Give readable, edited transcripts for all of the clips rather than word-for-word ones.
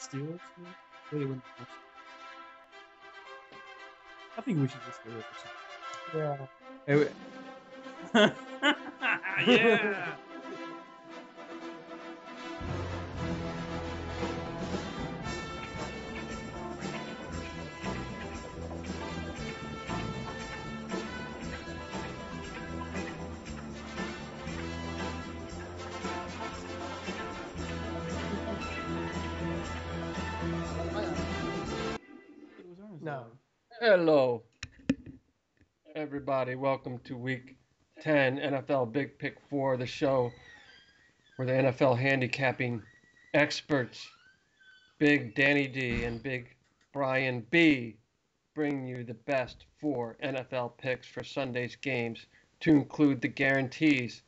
Steelers? Cleveland. I think we should just go with Yeah. Yeah. No. Hello, everybody. Welcome to Week 10 NFL Big Pick 4, the show where the NFL handicapping experts, Big Danny D and Big Brian B, bring you the best 4 NFL picks for Sunday's games, to include the guarantees,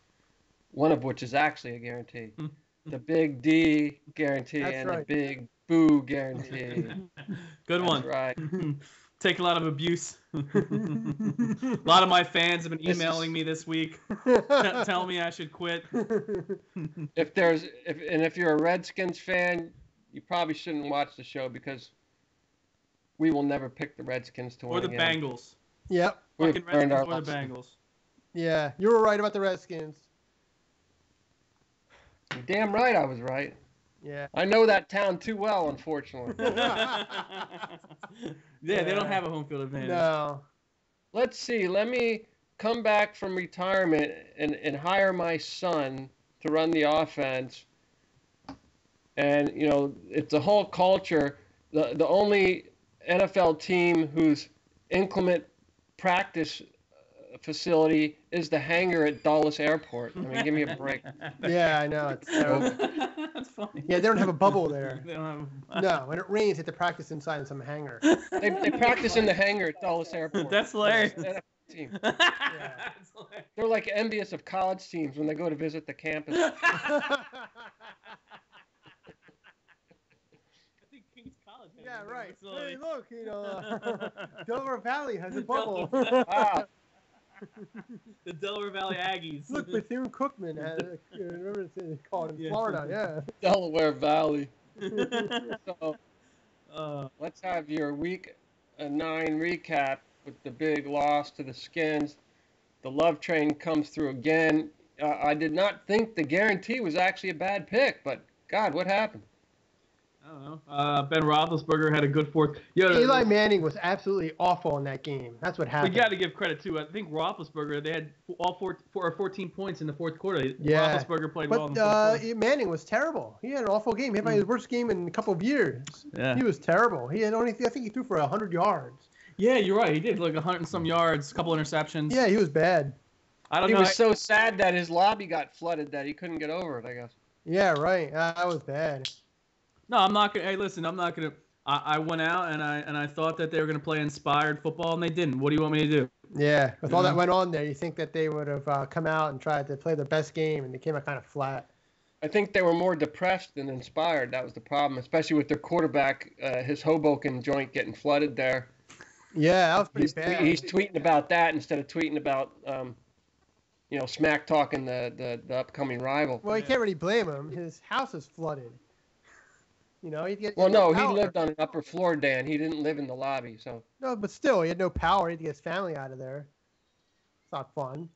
one of which is actually a guarantee. The Big D guarantee and the Big Boo guarantee. Good one. That's right. Take a lot of abuse. A lot of my fans have been emailing me this week, telling me I should quit. If you're a Redskins fan, you probably shouldn't watch the show because we will never pick the Redskins to win. Or the again. Bengals. Yep. Fucking Redskins or the Bengals. Yeah, you were right about the Redskins. You're damn right I was right. Yeah. I know that town too well, unfortunately. Yeah, they don't have a home field advantage. No. Let's see. Let me come back from retirement and hire my son to run the offense. And, you know, it's a whole culture. The only NFL team whose inclement practice facility is the hangar at Dulles Airport. I mean, give me a break. Yeah, I know. It's terrible. That's funny. Yeah, they don't have a bubble there. They don't have... No, when it rains, they have to practice inside in some hangar. They practice in the hangar at Dulles Airport. That's hilarious. Team. Yeah. They're like envious of college teams when they go to visit the campus. I think King's College has Yeah, a right. facility. Hey, look, you know, Delaware Valley has a bubble. Wow. The Delaware Valley Aggies. Look, Bethune-Cookman had, remember they called it in Florida, yeah. Delaware Valley. So, let's have your Week 9 recap with the big loss to the Skins. The love train comes through again. I did not think the guarantee was actually a bad pick, but God, what happened? I don't know. Ben Roethlisberger had a good fourth. Eli Manning was absolutely awful in that game. That's what happened. We got to give credit too. I think Roethlisberger, they had all 14 points in the fourth quarter. Yeah. Roethlisberger played well in the fourth quarter. Manning was terrible. He had an awful game. He had his worst game in a couple of years. Yeah. He was terrible. He had only, I think he threw for 100 yards. Yeah, you're right. He did like 100 and some yards, a couple interceptions. Yeah, he was bad. I don't He know. was so sad that his lobby got flooded that he couldn't get over it, I guess. Yeah, right. That was bad. No, I'm not gonna. Hey, listen, I'm not gonna. I went out and I thought that they were gonna play inspired football, and they didn't. What do you want me to do? Yeah, with all that went on there, you think that they would have come out and tried to play their best game, and they came out kind of flat. I think they were more depressed than inspired. That was the problem, especially with their quarterback, his Hoboken joint getting flooded there. Yeah, that was pretty bad. He's tweeting about that instead of tweeting about, smack talking the upcoming rival. Well, you can't really blame him. His house is flooded. You know, he'd get. Well, no, he power. lived on an upper floor, Dan. He didn't live in the lobby, so. No, but still, he had no power. He had to get his family out of there. It's not fun.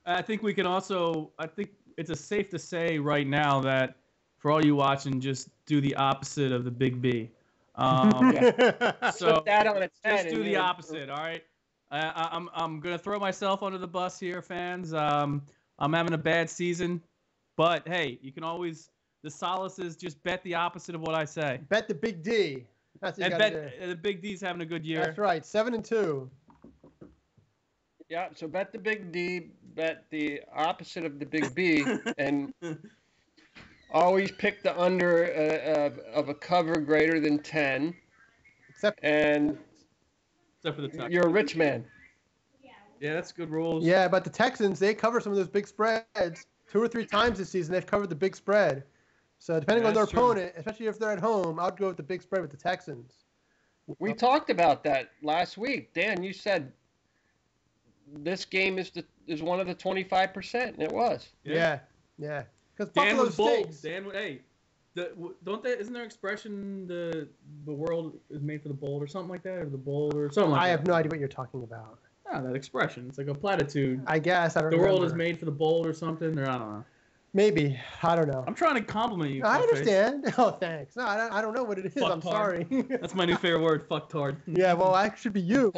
I think we can also. I think it's safe to say right now that for all you watching, just do the opposite of the Big B. So that on its head just do the opposite. All right. I'm gonna throw myself under the bus here, fans. I'm having a bad season, but hey, you can always. The solace is just bet the opposite of what I say. Bet the Big D. That's what you bet do. the Big D's having a good year. That's right, 7-2. Yeah, so bet the Big D, bet the opposite of the Big B, and always pick the under of a cover greater than 10. Except for the Texans. You're a rich man. Yeah, that's good rules. Yeah, but the Texans, they cover some of those big spreads 2 or 3 times this season. They've covered the big spread. So depending on their opponent, especially if they're at home, I'd go with the big spread with the Texans. We talked about that last week. Dan, you said this game is one of the 25%, and it was. Yeah. Because Dan Buffalo was bold. stinks. Dan, hey, Isn't there expression the world is made for the bold or something like that, or the bold or something like that? I have no idea what you're talking about. Ah, that expression. It's like a platitude. I guess I don't. The world is remember. made for the bold or something, or I don't know. Maybe I don't know. I'm trying to compliment you. I understand. Oh, thanks. No, I don't know what it is. I'm sorry. That's my new favorite word, fucktard. Yeah, well, that should be you.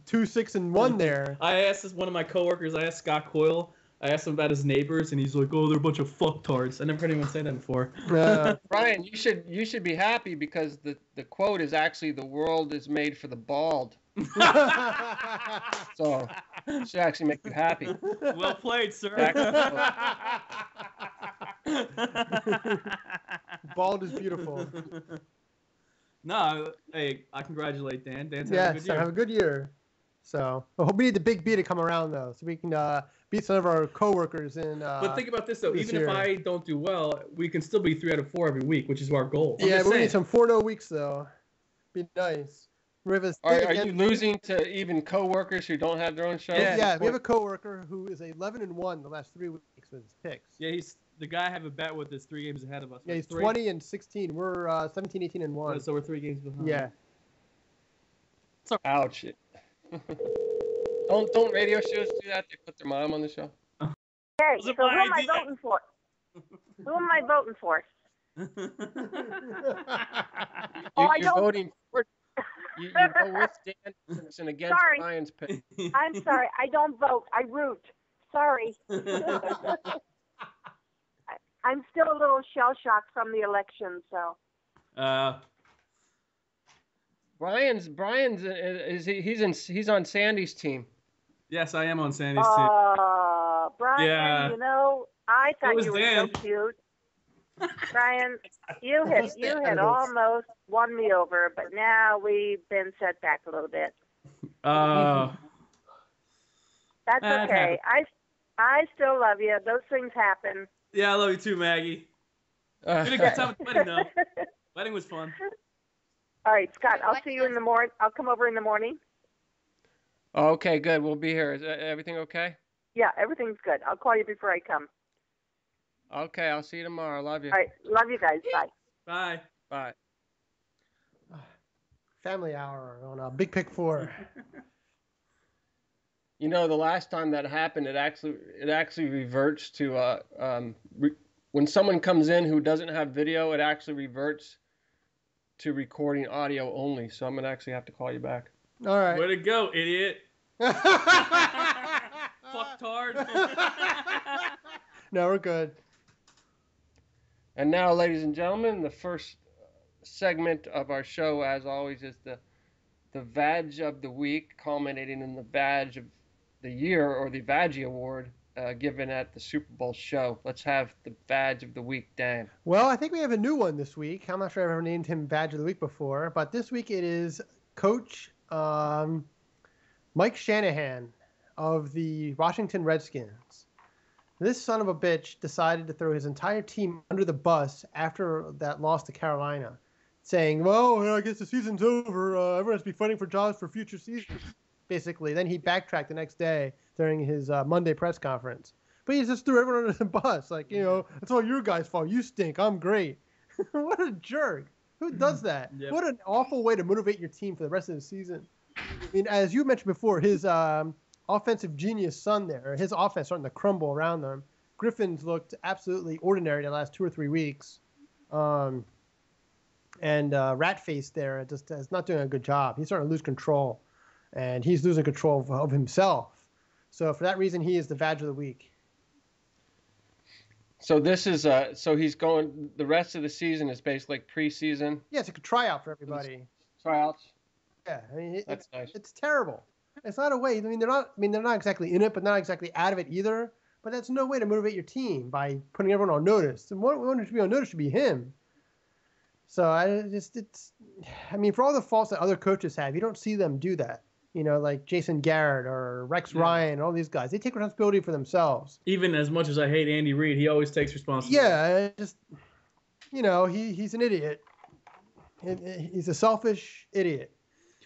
2, 6, and 1 there. I asked one of my coworkers. I asked Scott Coyle. I asked him about his neighbors, and he's like, "Oh, they're a bunch of fucktards." I never heard anyone say that before. Brian, you should be happy because the quote is actually "the world is made for the bald." So it should actually make you happy. Well played, sir. Bald is beautiful. No, hey, I congratulate Dan. Dan's having a good year. Have a good year. So I hope we need the big B to come around though, so we can beat some of our coworkers in. But think about this though. this Even year. if I don't do well, we can still be 3 out of 4 every week, which is our goal. I'm Yeah, just but we saying. need some 4-0 weeks though. Be nice. Rivers. Are you losing to even coworkers who don't have their own show? Yeah, we have a coworker who is 11-1 the last 3 weeks with his picks. Yeah, he's the guy I have a bet with is 3 games ahead of us. Yeah, he's 3. 20-16. We're 17, 18, and 1. So we're 3 games behind. Yeah. Ouch. Don't radio shows do that? They put their mom on the show. Hey, Was so it who my am I idea? voting for? Who am I voting for? I You're don't- voting for. You go with Dan Simpson against Sorry. Ryan's pick. I'm sorry. I don't vote. I root. Sorry. I'm still a little shell-shocked from the election, so. Brian's he's on Sandy's team. Yes, I am on Sandy's team. Brian, Yeah. you know, I thought was you were Dan. so cute. Brian, you had almost won me over, but now we've been set back a little bit. Uh, That's That okay. I still love you. Those things happen. yeah, I love you too, Maggie. We had a good time at the wedding, though. Wedding was fun. All right, Scott, I'll see you in the morning. I'll come over in the morning. Okay, good. We'll be here. Is everything okay? Yeah, everything's good. I'll call you before I come. Okay, I'll see you tomorrow. Love you. All right, love you guys. Bye. Bye. Bye. Family hour on Big Pick 4. You know, the last time that happened, it actually reverts to when someone comes in who doesn't have video, it actually reverts to recording audio only. So I'm gonna actually have to call you back. All right. Way to go, idiot. Fucktard. No, we're good. And now, ladies and gentlemen, the first segment of our show, as always, is the Vag of the Week, culminating in the Vag of the Year, or the Vaggie Award, given at the Super Bowl show. Let's have the Vag of the Week, Dan. Well, I think we have a new one this week. I'm not sure I've ever named him Badge of the Week before, but this week it is Coach Mike Shanahan of the Washington Redskins. This son of a bitch decided to throw his entire team under the bus after that loss to Carolina, saying, well, I guess the season's over. Everyone has to be fighting for jobs for future seasons, basically. Then he backtracked the next day during his Monday press conference. But he just threw everyone under the bus. Like, it's all your guys' fault. You stink. I'm great. What a jerk. Who does that? Yep. What an awful way to motivate your team for the rest of the season. I mean, as you mentioned before, his offensive genius son there, his offense starting to crumble around them. Griffin's looked absolutely ordinary the last 2 or 3 weeks. And Ratface there just is not doing a good job. He's starting to lose control. And he's losing control of himself. So for that reason, he is the Vag of the Week. So this is so he's going. The rest of the season is basically like preseason Yeah, it's a tryout for everybody. tryouts. Yeah, I mean, That's nice. it's terrible. It's not a way. I mean, they're not exactly in it, but not exactly out of it either. But that's no way to motivate your team by putting everyone on notice. And one should be on notice should be him. So I mean, for all the faults that other coaches have, you don't see them do that. Like Jason Garrett or Rex Ryan and all these guys. They take responsibility for themselves. Even as much as I hate Andy Reid, he always takes responsibility. Yeah, he's an idiot. He's a selfish idiot.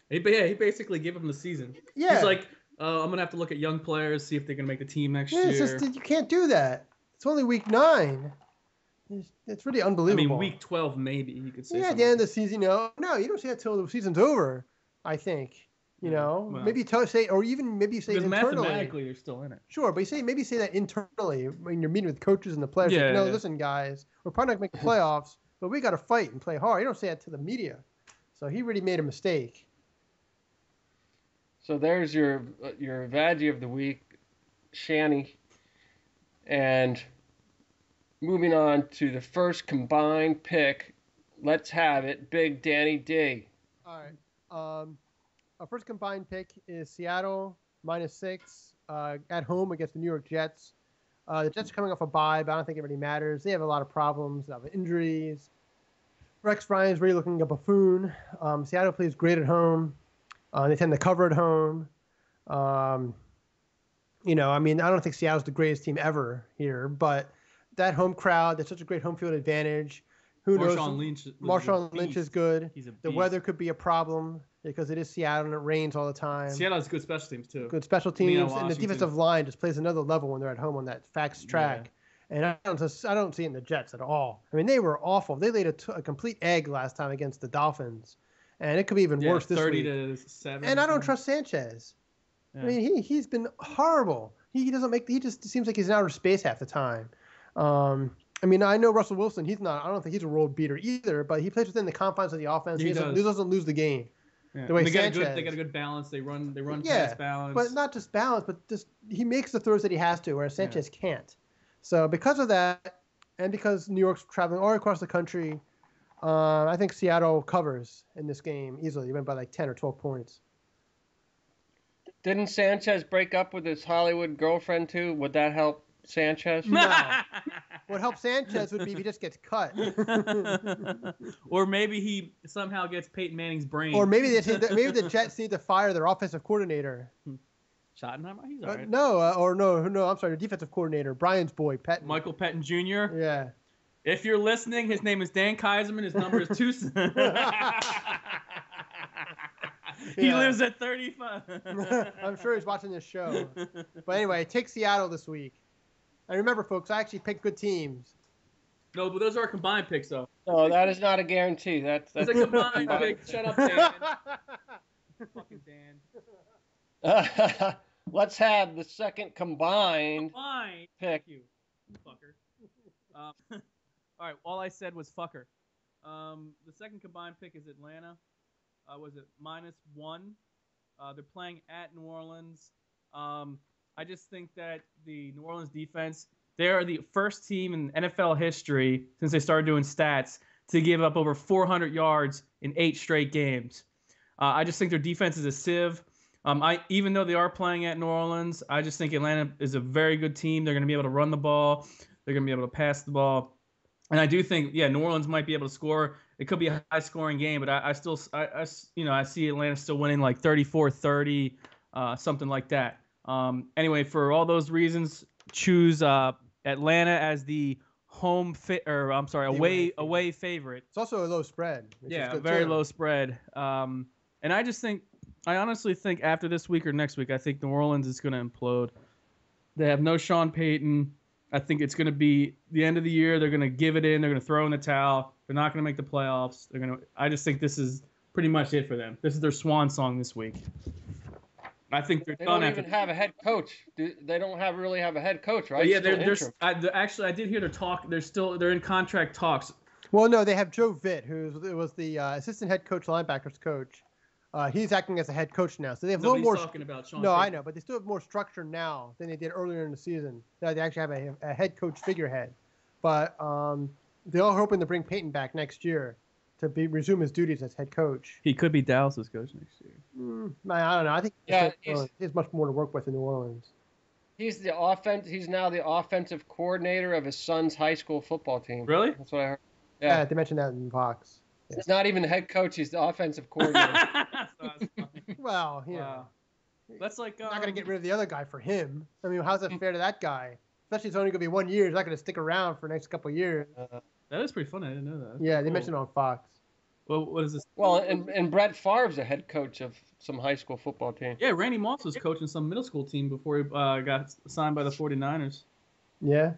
He basically gave him the season. Yeah. He's like, I'm going to have to look at young players, see if they're going to make the team next Yeah, year. it's just you can't do that. It's only week 9. It's really I unbelievable. mean, week 12 maybe you could say. Yeah, at something the end of like the season, no, you don't say that till the season's over. I think, well, maybe say, or even maybe you say because internally. mathematically they're still in it. Sure, but maybe say that internally when you're meeting with coaches and the players. Yeah, Like, no, yeah. listen, guys, we're probably not gonna make the playoffs, but we got to fight and play hard. You don't say that to the media. So he really made a mistake. So there's your Vaggie of the week, Shanny. And moving on to the first combined pick. Let's have it, Big Danny D. All right. Our first combined pick is Seattle -6 at home against the New York Jets. The Jets are coming off a bye, but I don't think it really matters. They have a lot of problems. They have injuries. Rex Ryan's really looking like a buffoon. Seattle plays great at home. They tend to cover at home. I don't think Seattle's the greatest team ever here, but that home crowd, that's such a great home field advantage. Who knows? Marshawn Lynch is good. He's a beast. The weather could be a problem because it is Seattle and it rains all the time. Seattle has good special teams too. Good special teams, and the Washington. defensive line just plays another level when they're at home on that fax track. And I don't see it in the Jets at all. I mean, they were awful. They laid a complete egg last time against the Dolphins, and it could be even worse this 30 week. to 7. And I don't trust Sanchez. Yeah. I mean, he's been horrible. He just seems like he's in outer space half the time. I know Russell Wilson. I don't think he's a world beater either, but he plays within the confines of the offense. He doesn't lose the game. Yeah. The way they Sanchez, got a good balance. They run pass balance. But not just balance, but just he makes the throws that he has to, whereas Sanchez can't. So because of that, and because New York's traveling all across the country, I think Seattle covers in this game easily. He went by like 10 or 12 points. Didn't Sanchez break up with his Hollywood girlfriend too? Would that help Sanchez? No. What helps Sanchez would be if he just gets cut. Or maybe he somehow gets Peyton Manning's brain. Or maybe the Jets need to fire their offensive coordinator. Schottenheimer? He's all right. No, I'm sorry, the defensive coordinator, Brian's boy, Pettin. Michael Pettin Jr.? Yeah. If you're listening, his name is Dan Kaiserman. His number is 2. He lives at 35. I'm sure he's watching this show. But anyway, take Seattle this week. And remember, folks, I actually picked good teams. No, but those are combined picks, though. No, that is not a guarantee. That's a combined pick. Shut up, Dan. Fucking Dan. Let's have the second combined pick. You fucker. All right, all I said was fucker. The second combined pick is Atlanta. Was it -1? They're playing at New Orleans. I just think that the New Orleans defense, they are the first team in NFL history since they started doing stats to give up over 400 yards in 8 straight games. I just think their defense is a sieve. Even though they are playing at New Orleans, I just think Atlanta is a very good team. They're going to be able to run the ball. They're going to be able to pass the ball. And I do think, New Orleans might be able to score. It could be a high-scoring game, but I see Atlanta still winning like 34-30, something like that. Anyway, for all those reasons, choose Atlanta as the away favorite. It's also a low spread. Yeah, very low spread. And I honestly think after this week or next week, I think New Orleans is going to implode. They have no Sean Payton. I think it's going to be the end of the year. They're going to give it in. They're going to throw in the towel. They're not going to make the playoffs. I just think this is pretty much it for them. This is their swan song this week. I think they're done. They don't even have a head coach. They don't really have a head coach, right? Yeah, actually, I did hear they're in contract talks. Well, no, they have Joe Vitt, who was the assistant head coach, linebackers coach. He's acting as a head coach now, so they have a little more. Talking about Sean no, Payton. I know, but they still have more structure now than they did earlier in the season. They actually have a head coach figurehead, but they're all hoping to bring Payton back next year to resume his duties as head coach. He could be Dallas's coach next year. I don't know. I think he has much more to work with in New Orleans. He's now the offensive coordinator of his son's high school football team. Really? That's what I heard. Yeah, they mentioned that in Fox. Yeah. He's not even the head coach. He's the offensive coordinator. Well, that's like not going to get rid of the other guy for him. I mean, how's that fair to that guy? Especially it's only going to be 1 year. He's not going to stick around for the next couple of years. That is pretty funny. I didn't know that. They mentioned it on Fox. Well, what is this? Well, and Brett Favre's a head coach of some high school football team. Yeah, Randy Moss was coaching some middle school team before he got signed by the 49ers. Yeah.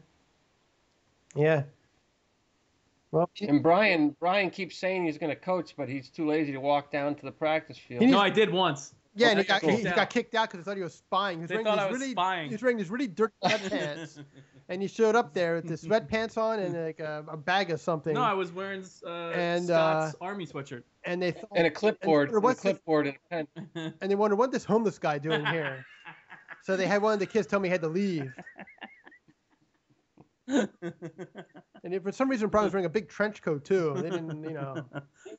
Well, And Brian keeps saying he's going to coach, but he's too lazy to walk down to the practice field. He No, I did once. yeah, and I he got, got he, kicked he out. got kicked out because they thought he was spying. He was They wearing thought these I was really, spying. He was wearing these really dirty sweatpants, and he showed up there with the sweatpants on and like a bag of something. No, I was wearing And, Scott's army sweatshirt. and they thought, And a clipboard, and what's this- and a pen. and they wondered what this homeless guy doing here. So they had one of the kids tell me he had to leave. And if for some reason Brian was wearing a big trench coat too. They didn't,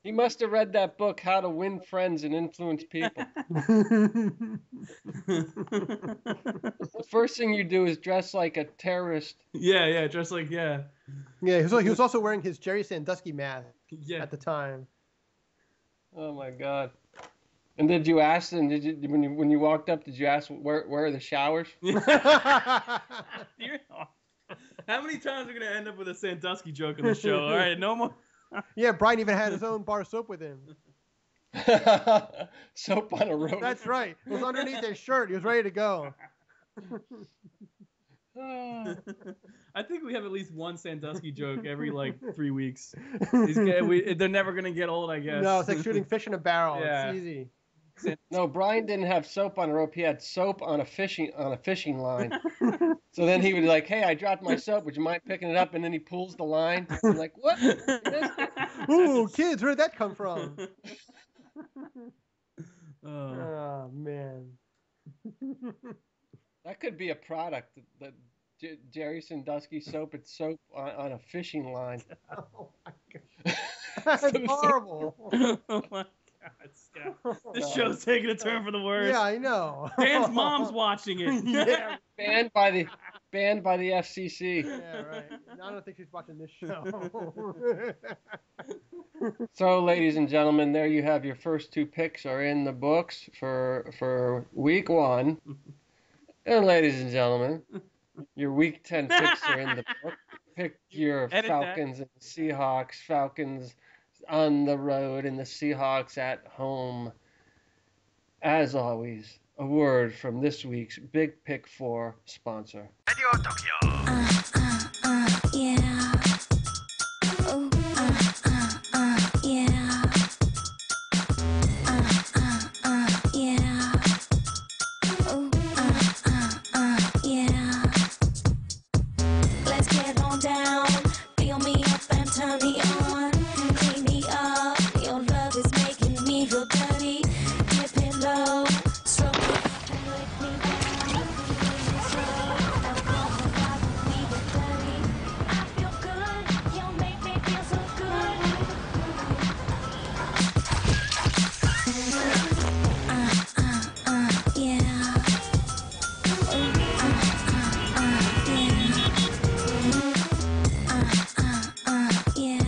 He must have read that book, How to Win Friends and Influence People. The first thing you do is dress like a terrorist. Yeah, just like yeah. Yeah, he was also wearing his Jerry Sandusky mask Yeah. at the time. Oh my God! And did you ask them? When you walked up? Did you ask where are the showers? How many times are we gonna end up with a Sandusky joke on the show? All right, no more. Yeah, Brian even had his own bar of soap with him. Soap on a rope. That's right. It was underneath his shirt. He was ready to go. I think we have at least one Sandusky joke every like 3 weeks. They're never gonna get old, I guess. No, it's like shooting fish in a barrel. Yeah. It's easy. No, Brian didn't have soap on a rope. He had soap on a fishing line. So then he would be like, "Hey, I dropped my soap. Would you mind picking it up?" And then he pulls the line. I'm like, "What? Ooh, kids, where'd that come from? Oh. Oh, man. That could be a product. The Jerry Sandusky soap. It's soap on a fishing line." Oh, my God. That's horrible. Oh my God, Scott. This show's taking a turn for the worse. Yeah, I know. Dan's mom's watching it. Yeah. Banned by the FCC. Yeah, right. I don't think she's watching this show. So, ladies and gentlemen, there you have your first two picks are in the books for week 1. And ladies and gentlemen, your week 10 picks are in the book. Pick your Edit Falcons and Seahawks. Falcons on the road and the Seahawks at home. As always, a word from this week's Big Pick 4 sponsor. Yeah. Ooh, yeah. Yeah. Ooh, yeah. Let's get on down. Feel me up and turn me on. Clean me up. Your love is making me feel dirty. Dip it low. Stroke it and lick me down. Feel me slow. I feel good. You make me feel so good. Yeah. Yeah.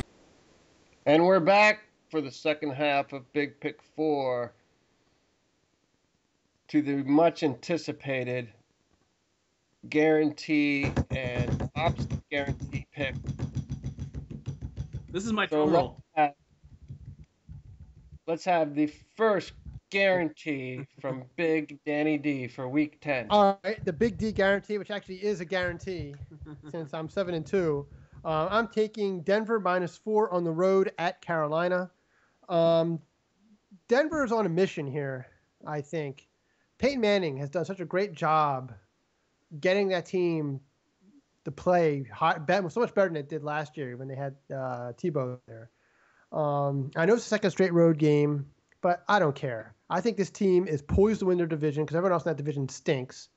And we're back for the second half of Big Pick 4 to the much anticipated guarantee and opposite guarantee pick. This is my So drum roll. let's have the first guarantee from Big Danny D for week 10. All right, the Big D guarantee, which actually is a guarantee since I'm 7-2. I'm taking Denver -4 on the road at Carolina. Denver is on a mission here, I think. Peyton Manning has done such a great job getting that team to play so much better than it did last year when they had Tebow there. I know it's the second straight road game, but I don't care. I think this team is poised to win their division because everyone else in that division stinks.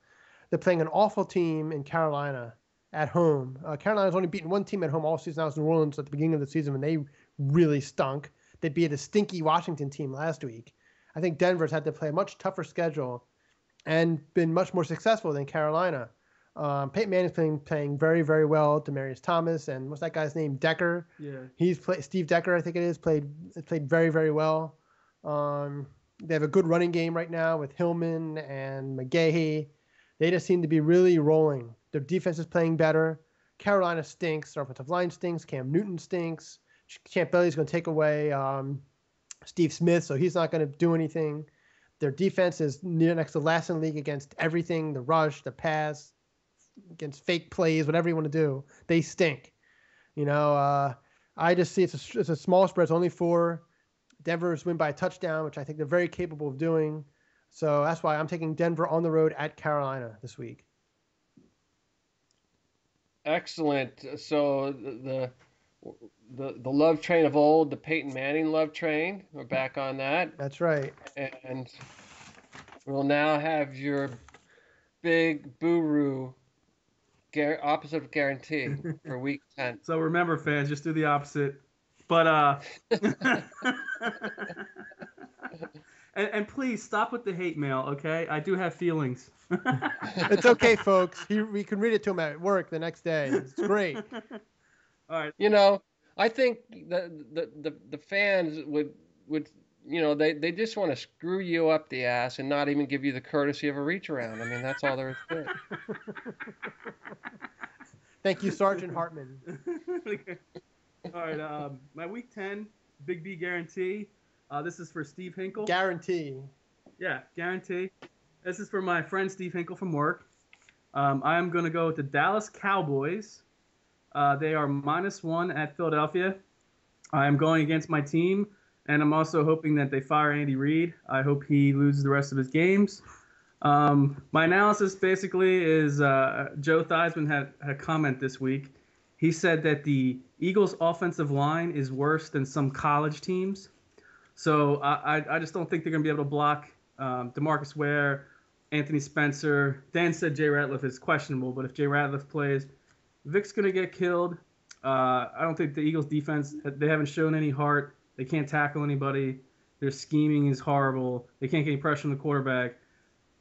They're playing an awful team in Carolina at home. Carolina's only beaten one team at home all season. That was New Orleans at the beginning of the season when they really stunk. They beat a stinky Washington team last week. I think Denver's had to play a much tougher schedule and been much more successful than Carolina. Peyton Manning's playing very, very well. Demaryius Thomas and what's that guy's name? Decker. Yeah. He's played. Steve Decker, I think it is, played very, very well. They have a good running game right now with Hillman and McGahee. They just seem to be really rolling. Their defense is playing better. Carolina stinks. Their offensive line stinks. Cam Newton stinks. Champ Bailey's going to take away Steve Smith, so he's not going to do anything. Their defense is next to last in the league against everything, the rush, the pass, against fake plays, whatever you want to do. They stink. I just see it's a small spread. It's only 4. Denver's win by a touchdown, which I think they're very capable of doing. So that's why I'm taking Denver on the road at Carolina this week. Excellent. So the love train of old, the Peyton Manning love train, we're back on that. That's right. And we'll now have your big Buru opposite of guarantee for week 10. So remember, fans, just do the opposite. But and please stop with the hate mail, okay? I do have feelings. It's okay, folks. We can read it to him at work the next day. It's great. All right. You know, I think the fans would they just want to screw you up the ass and not even give you the courtesy of a reach around. I mean, that's all there is to it. Thank you, Sergeant Hartman. All right. My week 10 Big B guarantee. This is for Steve Hinkle. Guarantee. Yeah, guarantee. This is for my friend Steve Hinkle from work. I am going to go with the Dallas Cowboys. They are -1 at Philadelphia. I am going against my team, and I'm also hoping that they fire Andy Reid. I hope he loses the rest of his games. My analysis basically is Joe Theismann had a comment this week. He said that the Eagles' offensive line is worse than some college teams. So I just don't think they're going to be able to block DeMarcus Ware, Anthony Spencer. Dan said Jay Ratliff is questionable, but if Jay Ratliff plays, Vic's going to get killed. I don't think the Eagles' defense, they haven't shown any heart. They can't tackle anybody. Their scheming is horrible. They can't get any pressure on the quarterback.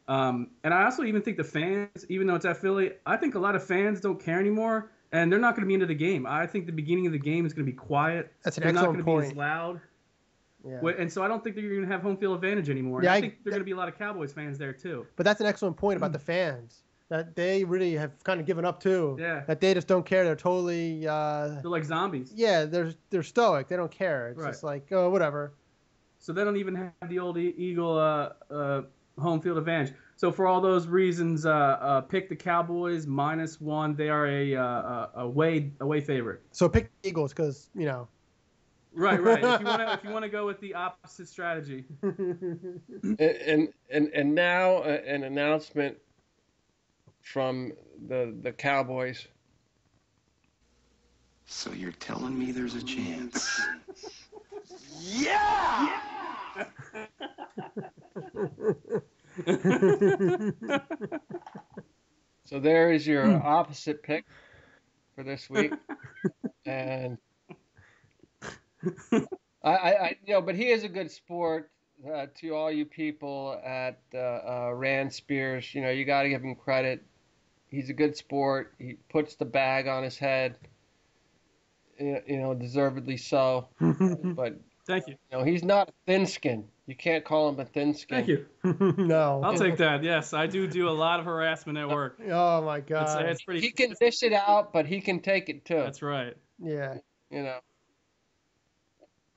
And I also even think the fans, even though it's at Philly, I think a lot of fans don't care anymore, and they're not going to be into the game. I think the beginning of the game is going to be quiet. That's an they're excellent not going to point. be as loud. Yeah. And so I don't think that you're going to have home field advantage anymore. Yeah, I think there are going to be a lot of Cowboys fans there too. But that's an excellent point about the fans. That they really have kind of given up too. Yeah. That they just don't care. They're totally. They're like zombies. Yeah, they're stoic. They don't care. It's Right. just like, oh, whatever. So they don't even have the old Eagle home field advantage. So for all those reasons, pick the Cowboys -1. They are a away favorite. So pick the Eagles because Right. If you want to go with the opposite strategy. And now an announcement from the Cowboys. So you're telling me there's a chance? So there is your opposite pick for this week, and I but he is a good sport. To all you people at Rand Spears, you got to give him credit. He's a good sport. He puts the bag on his head, deservedly so. But Thank you. he's not a thin skin. You can't call him a thin skin. Thank you. No. I'll take that. Yes, I do a lot of harassment at work. Oh my God. It's pretty. He can dish it out, but he can take it too. That's right. Yeah.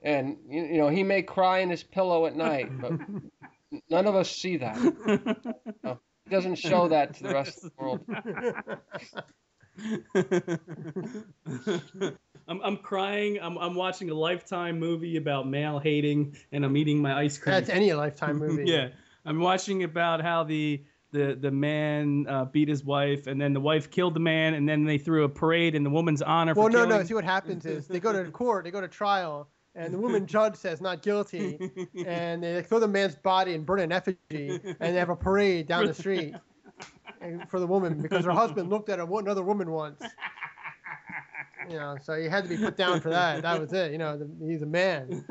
And he may cry in his pillow at night, but none of us see that. He doesn't show that to the rest of the world. I'm crying. I'm watching a Lifetime movie about male hating, and I'm eating my ice cream. That's any Lifetime movie. Yeah, I'm watching about how the man beat his wife, and then the wife killed the man, and then they threw a parade in the woman's honor. Well, for killing. no. See what happens is they go to court, they go to trial, and the woman judge says not guilty, and they throw the man's body and burn an effigy, and they have a parade down the street for the woman because her husband looked at another woman once. So he had to be put down for that. That was it. He's a man.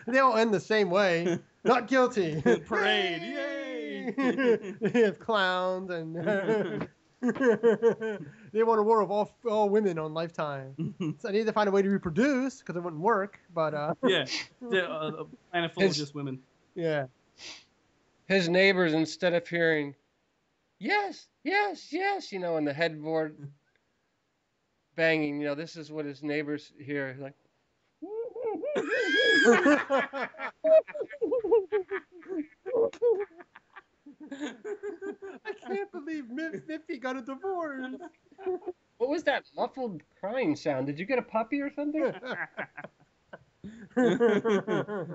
They all end the same way. Not guilty. Parade. Yay! They have clowns and they want a war of all women on Lifetime. So I need to find a way to reproduce because it wouldn't work. But yeah, a planet full of just women. Yeah. His neighbors, instead of hearing, yes, yes, yes, in the headboard banging, this is what his neighbors hear. Like, I can't believe Miffy got a divorce. What was that muffled crying sound? Did you get a puppy or something?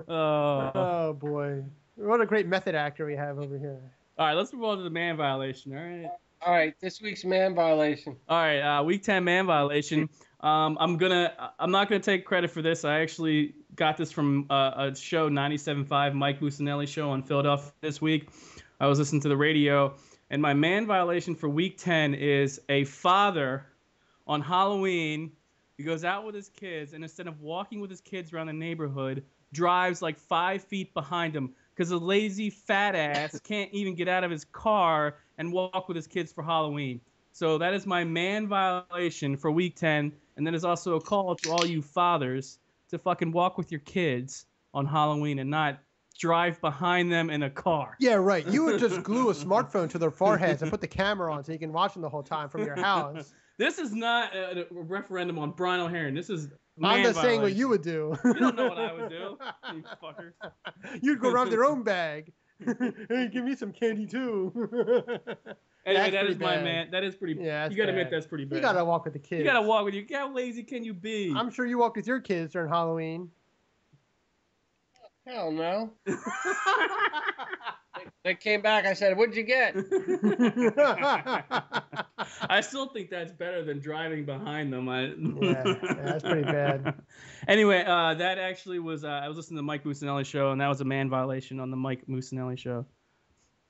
Oh. Oh boy, what a great method actor we have over here. All right, let's move on to the man violation. All right. All right, this week's man violation. All right, week 10 man violation. I'm not gonna take credit for this. I actually got this from a show, 97.5, Mike Musinelli show on Philadelphia this week. I was listening to the radio, and my man violation for week 10 is a father on Halloween. He goes out with his kids, and instead of walking with his kids around the neighborhood, drives like 5 feet behind him because a lazy fat ass can't even get out of his car and walk with his kids for Halloween. So that is my man violation for week 10. And then there's also a call to all you fathers to fucking walk with your kids on Halloween and not drive behind them in a car. Yeah, right. You would just glue a smartphone to their foreheads and put the camera on so you can watch them the whole time from your house. This is not a referendum on Brian O'Haron. This is man I'm just saying what violation. you would do. You don't know what I would do, you fucker. You'd go rob their own bag. Hey, give me some candy too. Anyway, That's that is pretty my bad. man. That is pretty. Yeah, that's you gotta admit bad. that's pretty bad. You gotta walk with the kids. You gotta walk with you. How lazy can you be? I'm sure you walked with your kids during Halloween. Hell no. They came back. I said, "What'd you get?" I still think that's better than driving behind them. Yeah, that's pretty bad. Anyway, that actually was. I was listening to the Mike Musinelli show, and that was a man violation on the Mike Musinelli show.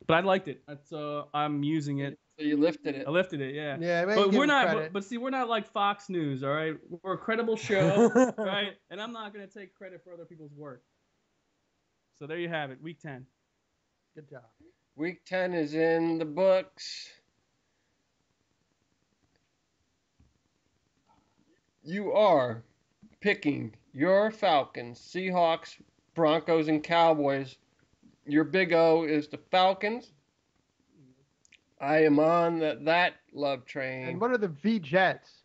But I liked it, so I'm using it. So you lifted it. I lifted it, yeah. Yeah, man, But give we're him not. credit. But see, we're not like Fox News, all right? We're a credible show, right? And I'm not gonna take credit for other people's work. So there you have it, week 10. Good job. Week 10 is in the books. You are picking your Falcons, Seahawks, Broncos, and Cowboys. Your big O is the Falcons. I am on that love train. And what are the V Jets?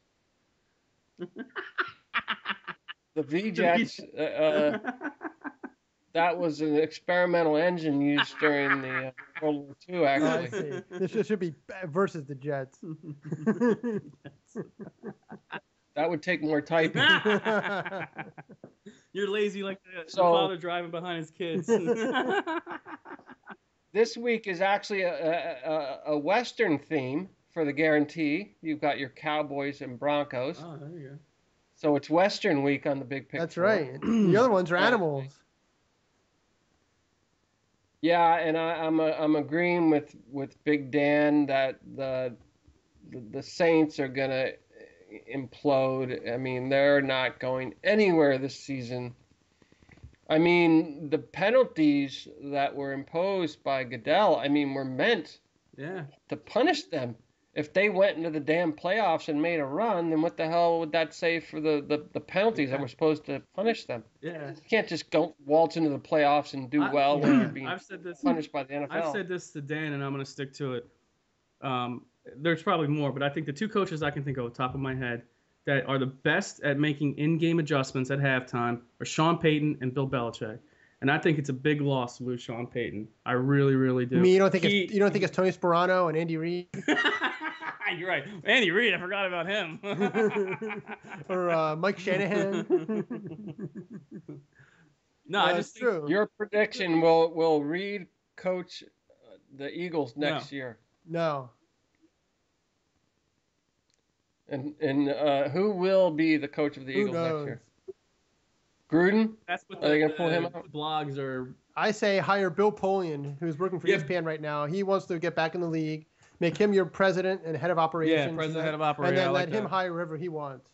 The V-Jets, that was an experimental engine used during the World War II, Oh, I actually. see. This should be versus the Jets. That would take more typing. You're lazy like the So- father driving behind his kids. This week is actually a Western theme for the guarantee. You've got your Cowboys and Broncos. Oh, there you go. So it's Western week on the Big Pick. That's 4. right. The other ones are Yeah. animals. Yeah, and I'm agreeing with Big Dan that the Saints are gonna implode. I mean, they're not going anywhere this season. I mean, the penalties that were imposed by Goodell, I mean, were meant Yeah. to punish them. If they went into the damn playoffs and made a run, then what the hell would that say for the penalties that were supposed to punish them? Yeah. You can't just go waltz into the playoffs and do well when you're being I've said this. punished by the NFL. I've said this to Dan, and I'm going to stick to it. There's probably more, but I think the two coaches I can think of off the top of my head that are the best at making in-game adjustments at halftime are Sean Payton and Bill Belichick. And I think it's a big loss to lose Sean Payton. I really, really do. I mean, you don't think it's Tony Sperano and Andy Reid You're right. Andy Reid, I forgot about him. or Mike Shanahan? No, I That's just think, true. Your prediction will Reed coach the Eagles next year? No. And who will be the coach of the Who Eagles next knows? year? Gruden? that's what Are they gonna pull him the out? blogs are. I say hire Bill Polian, who's working for Yeah. ESPN right now. He wants to get back in the league. Make him your president and head of operations. Yeah, president, head of And operations. then I let like him that. hire whoever he wants.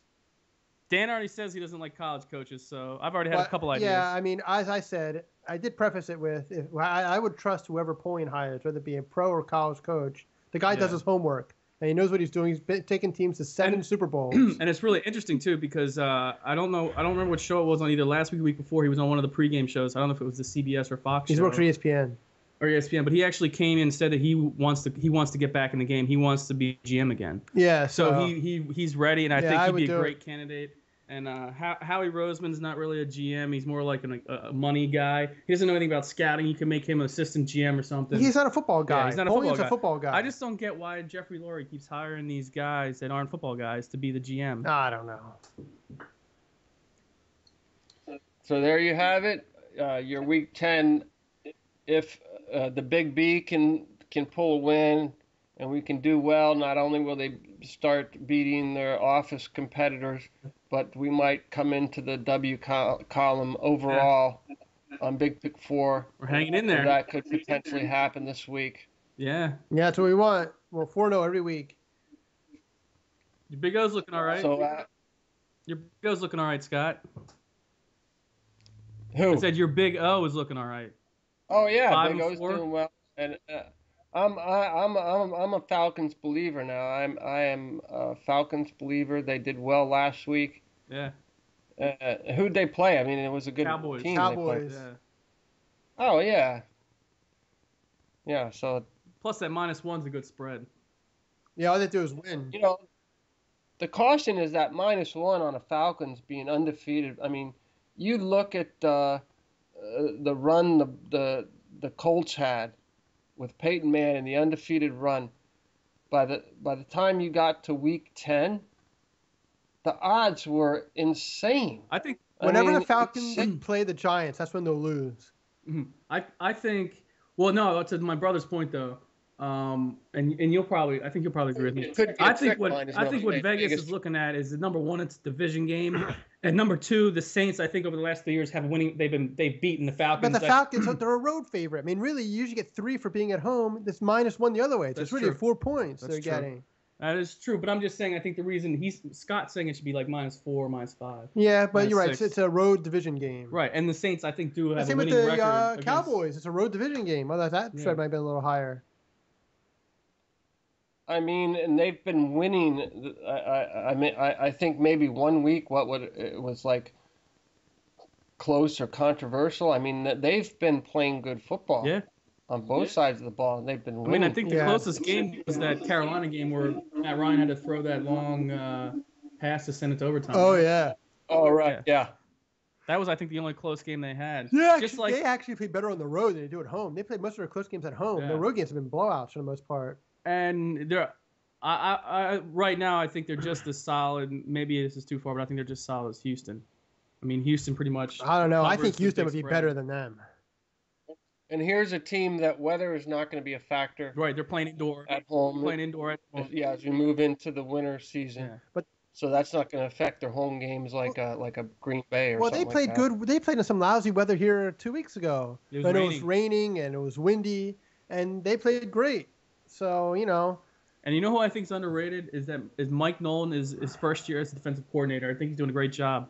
Dan already says he doesn't like college coaches, so I've already had a But, couple ideas. Yeah, I mean, as I said, I did preface it with I would trust whoever Polian hires, whether it be a pro or college coach. The guy does Yeah. his homework and he knows what he's doing. He's been taking teams to 7 Super Bowls. And it's really interesting too because I don't remember what show it was on, either last week or week before. He was on one of the pregame shows. I don't know if it was the CBS or Fox He's show worked for ESPN. or ESPN, but he actually came in and said that he wants to get back in the game. He wants to be GM again. Yeah, So he's ready, and I Yeah, think I he'd would be a do great candidate. And Howie Roseman's not really a GM. He's more like a money guy. He doesn't know anything about scouting. You can make him an assistant GM or something. He's not a football guy. Yeah, he's not a Polian's football guy. I just don't get why Jeffrey Lurie keeps hiring these guys that aren't football guys to be the GM. I don't know. So there you have it. Your Week 10. If the Big B can pull a win and we can do well, not only will they start beating their office competitors, but we might come into the W column overall on Big Pick 4. We're hanging in there. That could potentially happen this week. Yeah. Yeah, that's what we want. Well, 4-0 every week. Your Big O's looking all right. So Your Big O's looking all right, Scott. who? I said your Big O is looking all right. Oh yeah, 5-4. Big O's doing well, and I'm a Falcons believer now. I am a Falcons believer. They did well last week. Yeah. Who'd they play? I mean, it was a good Cowboys. team. Cowboys. Yeah. Oh yeah. Yeah. So Plus that -1's a good spread. Yeah, all they do is win. you know, the caution is that -1 on a Falcons being undefeated. I mean, you look at the run the Colts had with Peyton Manning, the undefeated run. By the time you got to Week 10, the odds were insane. I think Whenever the it's Falcons sick. play the Giants, that's when they'll lose. I think. Well, no. To my brother's point though, and you'll probably agree with me. It could be a I think trick what line, is I no think what mistake. Vegas Vegas- is looking at is number one, it's a division game, and number two, the Saints. I think over the last 3 years have winning. They've beaten the Falcons. But the Falcons, they're a road favorite. I mean, really, you usually get 3 for being at home. This -1 the other way. It's That's really true. 4 points That's they're true. getting. That is true, but I'm just saying. I think the reason Scott's saying it should be like -4, -5. Yeah, but you're right. -6. It's a road division game. Right, and the Saints I think do have Same a with winning the record. against- Cowboys. It's a road division game. Although that Yeah. spread might have been a little higher. I mean, and they've been winning. I mean, I think maybe 1 week it was like close or controversial. I mean, they've been playing good football. Yeah. On both sides of the ball, and they've been I winning. mean, I think the Yeah. closest game was that Carolina game where Matt Ryan had to throw that long pass to send it to overtime. Oh yeah. Oh right, yeah. That was, I think, the only close game they had. Yeah, Just like they actually play better on the road than they do at home. They play most of their close games at home. Yeah. Their road games have been blowouts for the most part. and they're, I right now I think they're just as solid. Maybe this is too far, but I think they're just solid as Houston. I mean, Houston pretty much. I don't know. I covers think the Houston big would be spread. better than them. And here's a team that weather is not going to be a factor Right, they're playing indoor. at home. Playing indoor at home. Yeah, as we move into the winter season. Yeah. But- so that's not going to affect their home games like a Green Bay or Well, they something played like that. good. They played in some lousy weather here 2 weeks ago. It was But raining. it was raining and it was windy, and they played great. So And you know who I think is underrated is Mike Nolan is his first year as a defensive coordinator. I think he's doing a great job.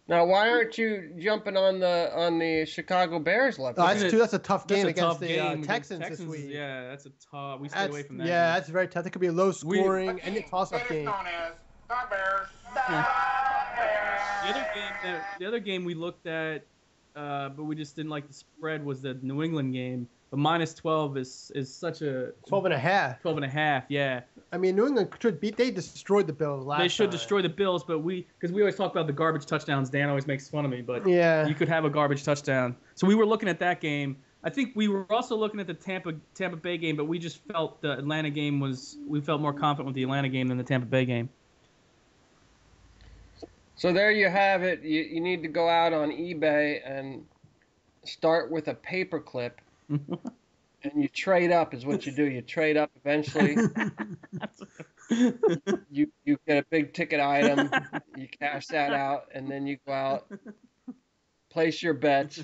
Now, why aren't you jumping on the Chicago Bears left? that's it- that's a tough That's game a against tough the game against Texans this Texans. week. Yeah, that's a tough. We stay away from that. Yeah, game. that's very tough. It could be a low scoring and a toss-up game. The other game we looked at, but we just didn't like the spread was the New England game. But -12 is such a 12.5. 12.5. Yeah, I mean, New England should beat. They destroyed the Bills last. they should time. destroy the Bills, but because we always talk about the garbage touchdowns. Dan always makes fun of me, but Yeah. you could have a garbage touchdown. So we were looking at that game. I think we were also looking at the Tampa Bay game, but we just felt the Atlanta game we felt more confident with the Atlanta game than the Tampa Bay game. So there you have it. You need to go out on eBay and start with a paper clip, and you trade up is what you do. You trade up eventually. you get a big ticket item, you cash that out, and then you go out, place your bets,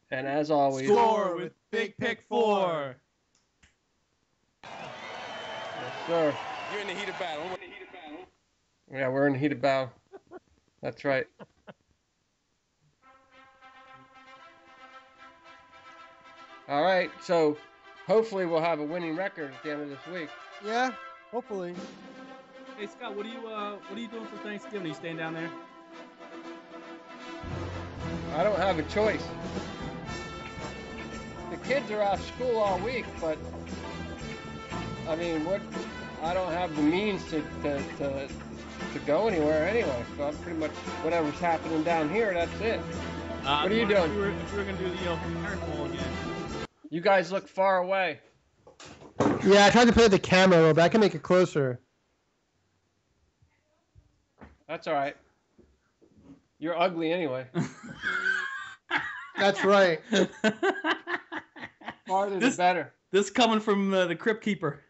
and as always, Score with Big Pick 4. yes, sir. You're in the heat of battle. Yeah, we're in the heat of battle. That's right. All right, so hopefully we'll have a winning record at the end of this week. Yeah. Hopefully. Hey Scott, what are you doing for Thanksgiving? Are you staying down there? I don't have a choice. The kids are off school all week, but I mean, I don't have the means to to go anywhere anyway. So I'm pretty much whatever's happening down here, that's it. What are you doing? If we were gonna do the parent wall again. You guys look far away. Yeah, I tried to put it the camera a little bit. I can make it closer. That's all right. You're ugly anyway. That's right. Farther the better. This coming from the Crypt Keeper.